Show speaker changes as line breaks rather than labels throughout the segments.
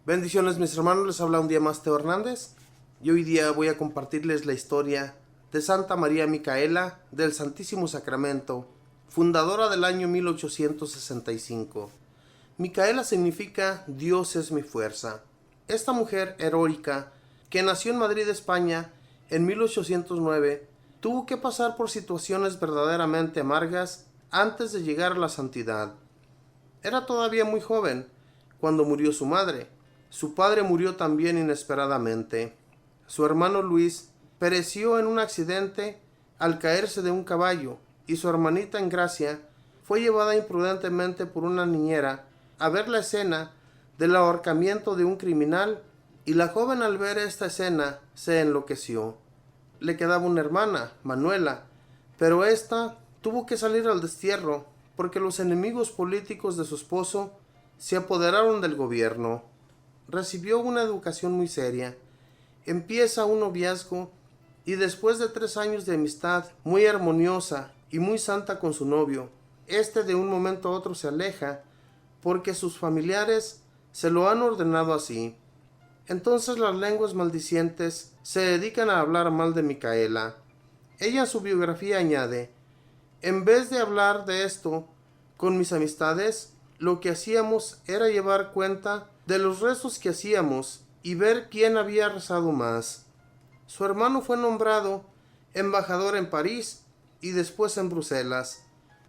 Bendiciones mis hermanos, les habla un día más Teo Hernández y hoy día voy a compartirles la historia de Santa María Micaela del Santísimo Sacramento, fundadora del año 1865. Micaela significa Dios es mi fuerza. Esta mujer heroica, que nació en Madrid, España, en 1809, tuvo que pasar por situaciones verdaderamente amargas antes de llegar a la santidad. Era todavía muy joven cuando murió su madre. Su padre murió también inesperadamente. Su hermano Luis pereció en un accidente al caerse de un caballo y su hermanita Engracia fue llevada imprudentemente por una niñera a ver la escena del ahorcamiento de un criminal y la joven al ver esta escena se enloqueció. Le quedaba una hermana, Manuela, pero ésta tuvo que salir al destierro porque los enemigos políticos de su esposo se apoderaron del gobierno. Recibió una educación muy seria, empieza un noviazgo y después de 3 años de amistad muy armoniosa y muy santa con su novio, este de un momento a otro se aleja porque sus familiares se lo han ordenado así. Entonces las lenguas maldicientes se dedican a hablar mal de Micaela. Ella en su biografía añade: en vez de hablar de esto con mis amistades, lo que hacíamos era llevar cuenta de los rezos que hacíamos y ver quién había rezado más. Su hermano fue nombrado embajador en París y después en Bruselas.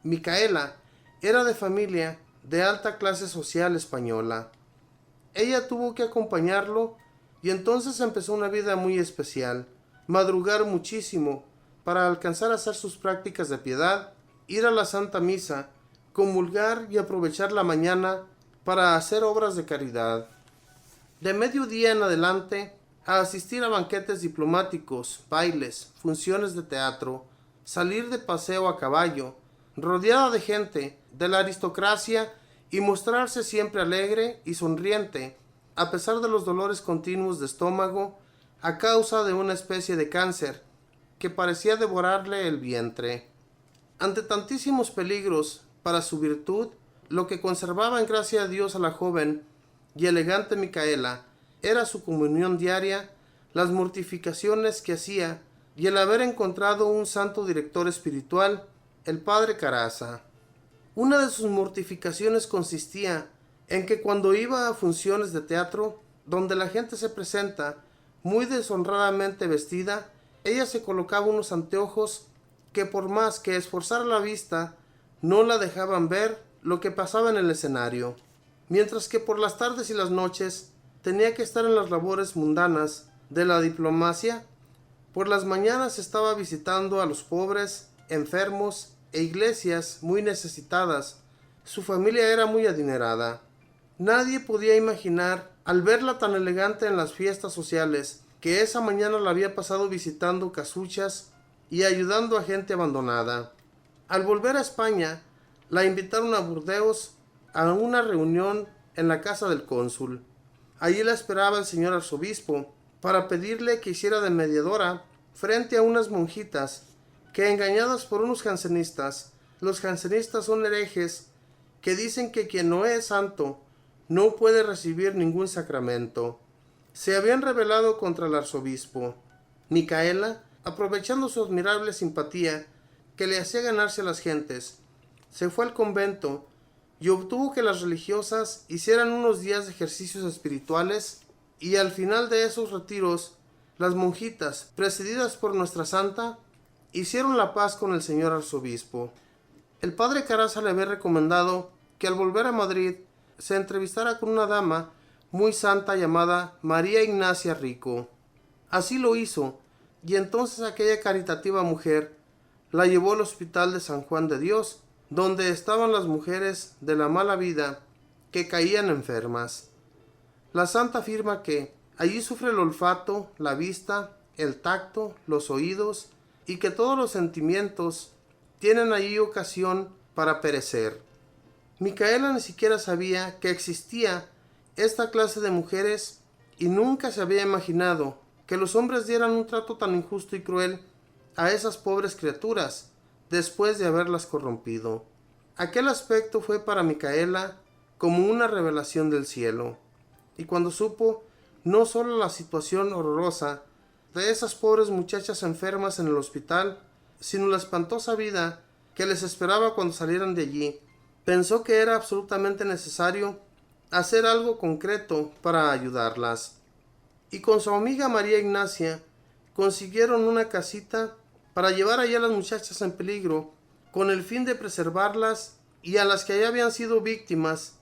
Micaela era de familia de alta clase social española. Ella tuvo que acompañarlo y entonces empezó una vida muy especial. Madrugar muchísimo para alcanzar a hacer sus prácticas de piedad, ir a la Santa Misa, comulgar y aprovechar la mañana para hacer obras de caridad. De mediodía en adelante, a asistir a banquetes diplomáticos, bailes, funciones de teatro, salir de paseo a caballo, rodeada de gente, de la aristocracia y mostrarse siempre alegre y sonriente, a pesar de los dolores continuos de estómago a causa de una especie de cáncer que parecía devorarle el vientre. Ante tantísimos peligros para su virtud, lo que conservaba en gracia a Dios a la joven y elegante Micaela era su comunión diaria, las mortificaciones que hacía y el haber encontrado un santo director espiritual, el padre Caraza. Una de sus mortificaciones consistía en que cuando iba a funciones de teatro, donde la gente se presenta muy deshonradamente vestida, ella se colocaba unos anteojos que por más que esforzara la vista, no la dejaban ver lo que pasaba en el escenario, mientras que por las tardes y las noches tenía que estar en las labores mundanas de la diplomacia. Por las mañanas estaba visitando a los pobres, enfermos e iglesias muy necesitadas. Su familia era muy adinerada. Nadie podía imaginar, al verla tan elegante en las fiestas sociales, que esa mañana la había pasado visitando casuchas y ayudando a gente abandonada. Al volver a España, la invitaron a Burdeos a una reunión en la casa del cónsul. Allí la esperaba el señor arzobispo para pedirle que hiciera de mediadora frente a unas monjitas que, engañadas por unos jansenistas, los jansenistas son herejes que dicen que quien no es santo no puede recibir ningún sacramento, se habían rebelado contra el arzobispo. Micaela, aprovechando su admirable simpatía que le hacía ganarse a las gentes, se fue al convento y obtuvo que las religiosas hicieran unos días de ejercicios espirituales, y al final de esos retiros, las monjitas, presididas por nuestra santa, hicieron la paz con el señor arzobispo. El padre Caraza le había recomendado que al volver a Madrid se entrevistara con una dama muy santa llamada María Ignacia Rico. Así lo hizo, y entonces aquella caritativa mujer la llevó al hospital de San Juan de Dios, donde estaban las mujeres de la mala vida que caían enfermas. La santa afirma que allí sufre el olfato, la vista, el tacto, los oídos, y que todos los sentimientos tienen allí ocasión para perecer. Micaela ni siquiera sabía que existía esta clase de mujeres y nunca se había imaginado que los hombres dieran un trato tan injusto y cruel a esas pobres criaturas después de haberlas corrompido. Aquel aspecto fue para Micaela como una revelación del cielo. y cuando supo no solo la situación horrorosa de esas pobres muchachas enfermas en el hospital, sino la espantosa vida que les esperaba cuando salieran de allí, pensó que era absolutamente necesario hacer algo concreto para ayudarlas. Y con su amiga María Ignacia consiguieron una casita para llevar allá a las muchachas en peligro, con el fin de preservarlas, y a las que ya habían sido víctimas,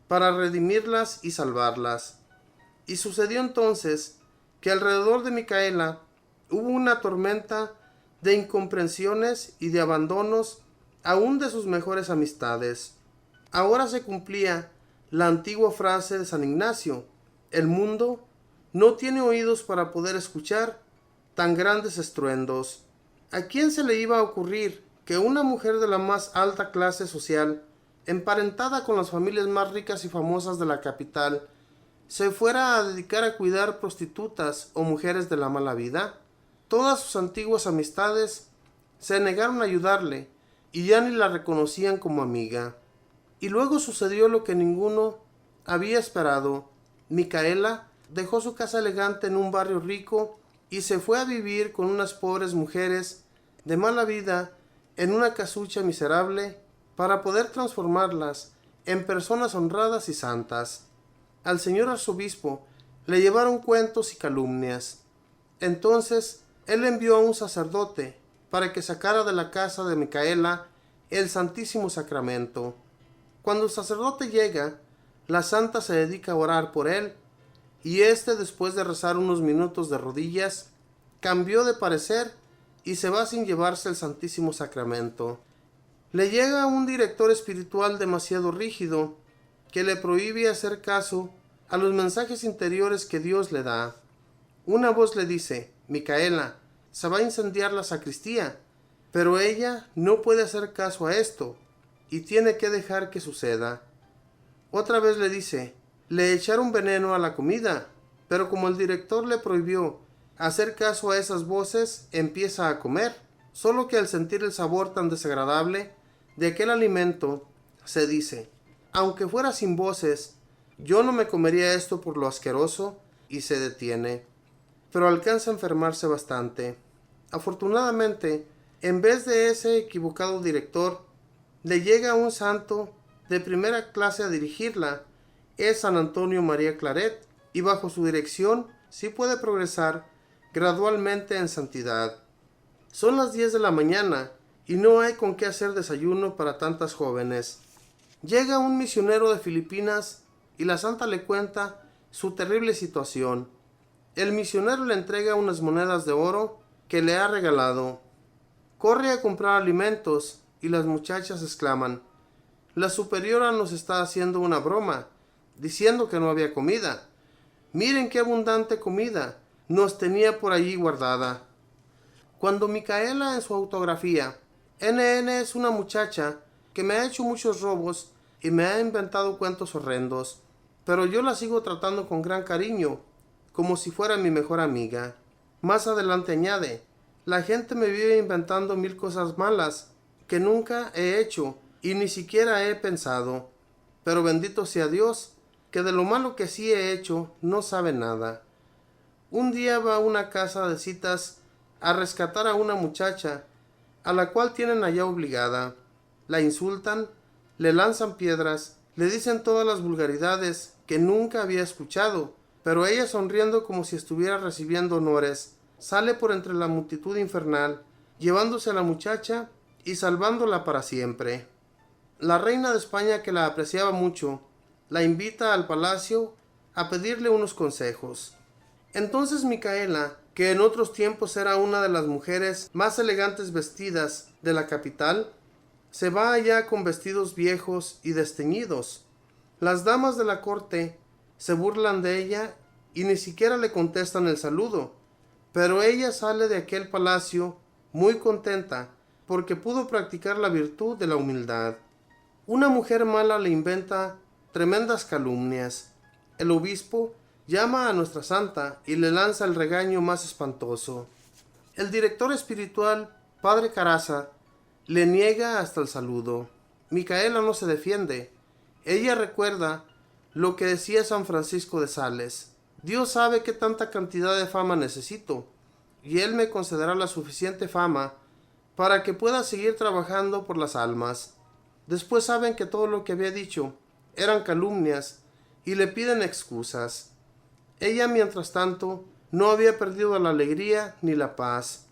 para redimirlas y salvarlas. Y sucedió entonces que alrededor de Micaela hubo una tormenta de incomprensiones y de abandonos aún de sus mejores amistades. Ahora se cumplía la antigua frase de San Ignacio: el mundo no tiene oídos para poder escuchar tan grandes estruendos. ¿A quién se le iba a ocurrir que una mujer de la más alta clase social, emparentada con las familias más ricas y famosas de la capital, se fuera a dedicar a cuidar prostitutas o mujeres de la mala vida? Todas sus antiguas amistades se negaron a ayudarle y ya ni la reconocían como amiga. Y luego sucedió lo que ninguno había esperado. Micaela dejó su casa elegante en un barrio rico y se fue a vivir con unas pobres mujeres de mala vida en una casucha miserable para poder transformarlas en personas honradas y santas. Al señor arzobispo le llevaron cuentos y calumnias. Entonces él envió a un sacerdote para que sacara de la casa de Micaela el Santísimo Sacramento. Cuando el sacerdote llega, la santa se dedica a orar por él, y éste, después de rezar unos minutos de rodillas, cambió de parecer y se va sin llevarse el Santísimo Sacramento. Le llega un director espiritual demasiado rígido que le prohíbe hacer caso a los mensajes interiores que Dios le da. Una voz le dice: Micaela, se va a incendiar la sacristía, pero ella no puede hacer caso a esto y tiene que dejar que suceda. Otra vez le dice: le echaron veneno a la comida, pero como el director le prohibió hacer caso a esas voces, empieza a comer, solo que al sentir el sabor tan desagradable de aquel alimento, se dice: aunque fuera sin voces, yo no me comería esto por lo asqueroso, y se detiene, pero alcanza a enfermarse bastante. Afortunadamente, en vez de ese equivocado director, le llega un santo de primera clase a dirigirla. Es San Antonio María Claret, y bajo su dirección sí puede progresar gradualmente en santidad. Son las 10 de la mañana y no hay con qué hacer desayuno para tantas jóvenes. Llega un misionero de Filipinas y la santa le cuenta su terrible situación. El misionero le entrega unas monedas de oro que le ha regalado. Corre a comprar alimentos y las muchachas exclaman: la superiora nos está haciendo una broma, diciendo que no había comida. Miren qué abundante comida nos tenía por allí guardada. Cuando Micaela, en su autografía: NN es una muchacha que me ha hecho muchos robos y me ha inventado cuentos horrendos, pero yo la sigo tratando con gran cariño, como si fuera mi mejor amiga. Más adelante añade: la gente me vive inventando 1000 cosas malas que nunca he hecho y ni siquiera he pensado, pero bendito sea Dios, que de lo malo que sí he hecho no sabe nada. Un día va a una casa de citas a rescatar a una muchacha, a la cual tienen allá obligada. La insultan, le lanzan piedras, le dicen todas las vulgaridades que nunca había escuchado, pero ella, sonriendo como si estuviera recibiendo honores, sale por entre la multitud infernal, llevándose a la muchacha y salvándola para siempre. La reina de España, que la apreciaba mucho, la invita al palacio a pedirle unos consejos. Entonces Micaela, que en otros tiempos era una de las mujeres más elegantes vestidas de la capital, se va allá con vestidos viejos y desteñidos. Las damas de la corte se burlan de ella y ni siquiera le contestan el saludo, pero ella sale de aquel palacio muy contenta porque pudo practicar la virtud de la humildad. Una mujer mala le inventa tremendas calumnias. El obispo llama a nuestra santa y le lanza el regaño más espantoso. El director espiritual, padre Caraza, le niega hasta el saludo. Micaela no se defiende. Ella recuerda lo que decía San Francisco de Sales: Dios sabe qué tanta cantidad de fama necesito, y Él me concederá la suficiente fama para que pueda seguir trabajando por las almas. Después saben que todo lo que había dicho eran calumnias y le piden excusas. Ella, mientras tanto, no había perdido la alegría ni la paz.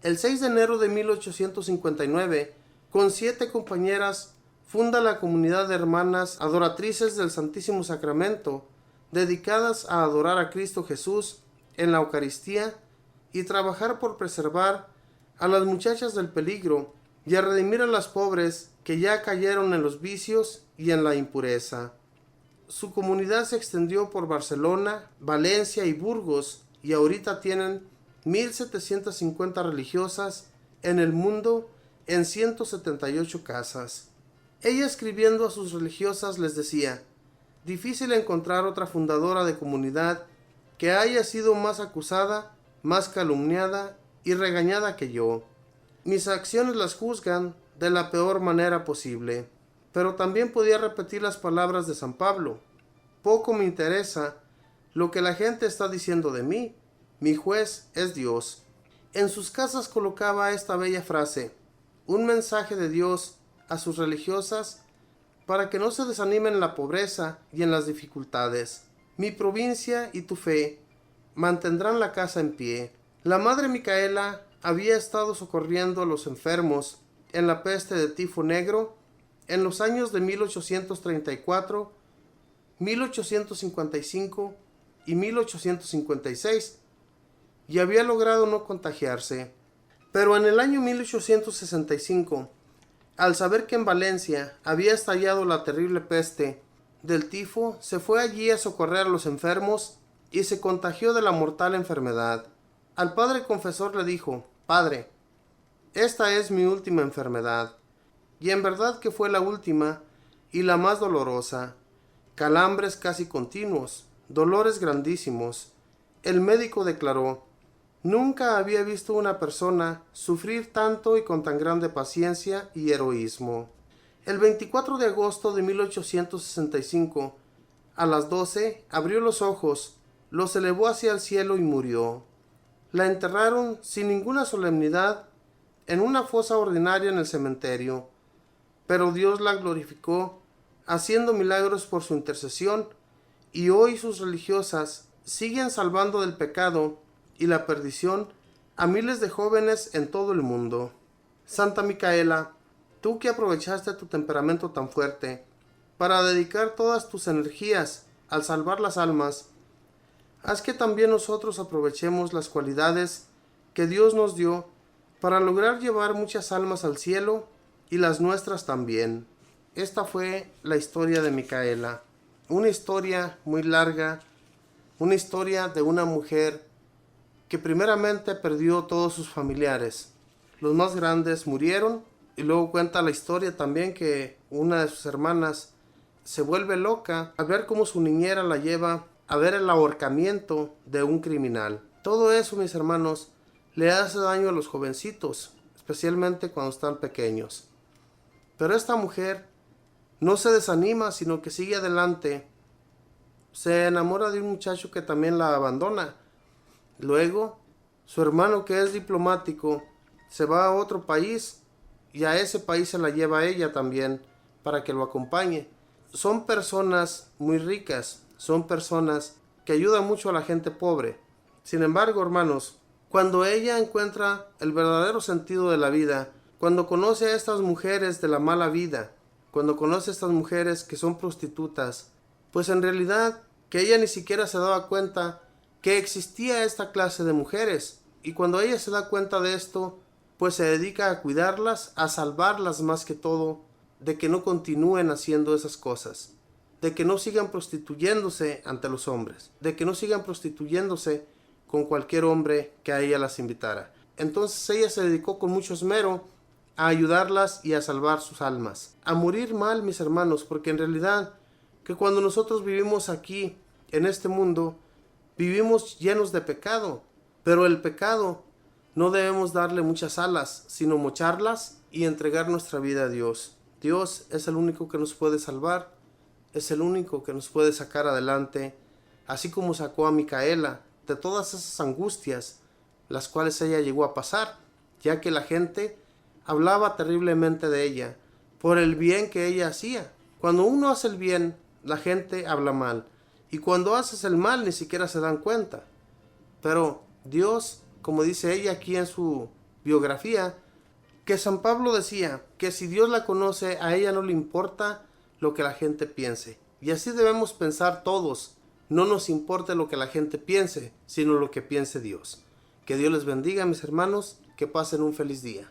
El 6 de enero de 1859, con 7 compañeras, funda la comunidad de hermanas adoratrices del Santísimo Sacramento, dedicadas a adorar a Cristo Jesús en la Eucaristía y trabajar por preservar a las muchachas del peligro y a redimir a las pobres que ya cayeron en los vicios y en la impureza. Su comunidad se extendió por Barcelona, Valencia y Burgos, y ahorita tienen 1,750 religiosas en el mundo en 178 casas. Ella, escribiendo a sus religiosas, les decía: difícil encontrar otra fundadora de comunidad que haya sido más acusada, más calumniada y regañada que yo. Mis acciones las juzgan de la peor manera posible. Pero también podía repetir las palabras de San Pablo: poco me interesa lo que la gente está diciendo de mí, mi juez es Dios. En sus casas colocaba esta bella frase, un mensaje de Dios a sus religiosas para que no se desanimen en la pobreza y en las dificultades. Mi provincia y tu fe mantendrán la casa en pie. La madre Micaela había estado socorriendo a los enfermos en la peste de tifo negro en los años de 1834, 1855 y 1856, y había logrado no contagiarse. Pero en el año 1865, al saber que en Valencia había estallado la terrible peste del tifo, se fue allí a socorrer a los enfermos y se contagió de la mortal enfermedad. Al padre confesor le dijo: Padre, esta es mi última enfermedad. Y en verdad que fue la última y la más dolorosa. Calambres casi continuos, dolores grandísimos. El médico declaró: nunca había visto una persona sufrir tanto y con tan grande paciencia y heroísmo. El 24 de agosto de 1865, a las 12, abrió los ojos, los elevó hacia el cielo y murió. La enterraron sin ninguna solemnidad en una fosa ordinaria en el cementerio, pero Dios la glorificó, haciendo milagros por su intercesión, y hoy sus religiosas siguen salvando del pecado y la perdición a miles de jóvenes en todo el mundo. Santa Micaela, tú que aprovechaste tu temperamento tan fuerte para dedicar todas tus energías al salvar las almas, haz que también nosotros aprovechemos las cualidades que Dios nos dio para lograr llevar muchas almas al cielo y las nuestras también. Esta fue la historia de Micaela, una historia muy larga, una historia de una mujer que primeramente perdió todos sus familiares. Los más grandes murieron, y luego cuenta la historia también que una de sus hermanas se vuelve loca al ver cómo su niñera la lleva a ver el ahorcamiento de un criminal. Todo eso, mis hermanos, le hace daño a los jovencitos, especialmente cuando están pequeños. Pero esta mujer no se desanima, sino que sigue adelante. Se enamora de un muchacho que también la abandona. Luego, su hermano, que es diplomático, se va a otro país, y a ese país se la lleva a ella también para que lo acompañe. Son personas muy ricas, son personas que ayudan mucho a la gente pobre. Sin embargo, hermanos, cuando ella encuentra el verdadero sentido de la vida, cuando conoce a estas mujeres de la mala vida, cuando conoce a estas mujeres que son prostitutas, pues en realidad que ella ni siquiera se daba cuenta que existía esta clase de mujeres, y cuando ella se da cuenta de esto, pues se dedica a cuidarlas, a salvarlas más que todo, de que no continúen haciendo esas cosas, de que no sigan prostituyéndose ante los hombres, de que no sigan prostituyéndose con cualquier hombre que a ella las invitara. Entonces ella se dedicó con mucho esmero a ayudarlas y a salvar sus almas. A morir mal, mis hermanos, porque en realidad que cuando nosotros vivimos aquí, en este mundo, vivimos llenos de pecado, pero el pecado no debemos darle muchas alas, sino mocharlas y entregar nuestra vida a Dios. Dios es el único que nos puede salvar, es el único que nos puede sacar adelante, así como sacó a Micaela de todas esas angustias, las cuales ella llegó a pasar, ya que la gente hablaba terriblemente de ella, por el bien que ella hacía. Cuando uno hace el bien, la gente habla mal, y cuando haces el mal ni siquiera se dan cuenta. Pero Dios, como dice ella aquí en su biografía, que San Pablo decía que si Dios la conoce, a ella no le importa lo que la gente piense. Y así debemos pensar todos. No nos importa lo que la gente piense, sino lo que piense Dios. Que Dios les bendiga, mis hermanos, que pasen un feliz día.